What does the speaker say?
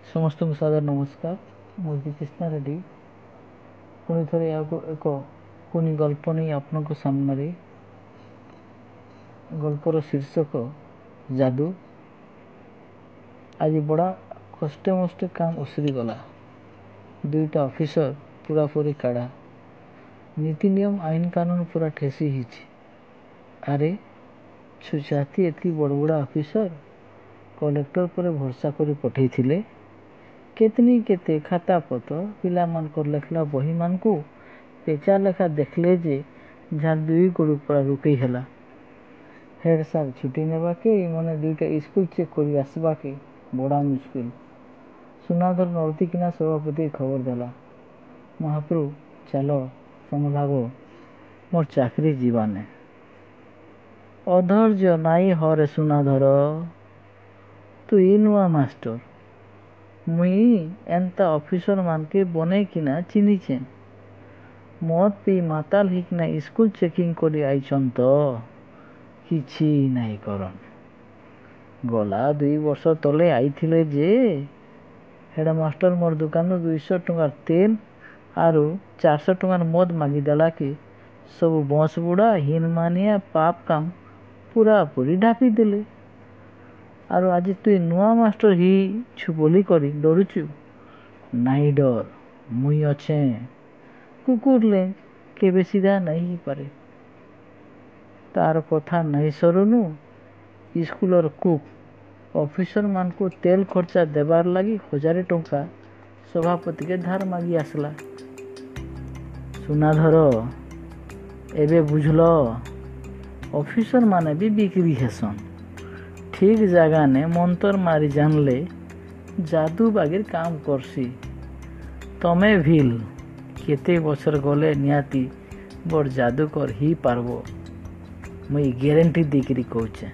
समस्त सादर नमस्कार मुझे कृष्णा रेड्डी पुणी थे एक पुणी गल्प नहीं आपन सामने गल्पर शीर्षक जादू। आज बड़ा कष्टे मस्ते काम उसरी गला। दुईटा ऑफिसर पूरा पूरी काढ़ा। नीति नियम आईन कानून पूरा ठेसी ही। अरे छुचाती एति बड़ बड़ा ऑफिसर कलेक्टर पर भरोसा कर पठे थिले। केतनी केते खाता पत्र पिला मानकर लेखला बही मान को पेचा लेखा देखले जे जहाँ दुई गोड़ पूरा रुकई हला। हेड साहब छुट्टी नेबा के मने दुईटा स्कूल चेक कर आसबा के बड़ा मुश्किल। सुनाधर नरती किना सभापति खबर देला, महाप्रभु चलो समभागो मोर चाकरी जीवाने। अधर्य नाई हरे सुनाधर तु नुआ मास्टर मुई एंता ऑफिसर मान के बने किना चिन्हीचे। मत पी माताल हिकना स्कूल चेकिंग करी आईचन तो किछि नहीं करन। गला 2 वर्ष तले आईथिले जे हेडमास्टर मोर दुकान 200 टंकार तेल आरु 400 टंकार मद मागी देला के सब बस बुढ़ा हिनमानिया पाप काम पूरा पूरी ढापी देले। आरो आज तु नुआ मास्टर ही छु बोली करी डरुचु। नाई डर मुई अच्छे। कुकुर ले केबे सीधा नहीं पारे। तार कथा नहीं सरुनु स्कूलर कुक ऑफिसर मान को तेल खर्चा देबार लगी 1000 टंका सभापति के धार मागी आसला। सुनाधर एबे बुझल ऑफिसर माने भी बिक्री हेसन। ठीक जगह ने मंतर मारी जानले जादू बागिर काम करसी। तमे भील केते बছर गले नियाती बड़ जादूकर ही पारबो मुई गारंटी देकरी कहूचे।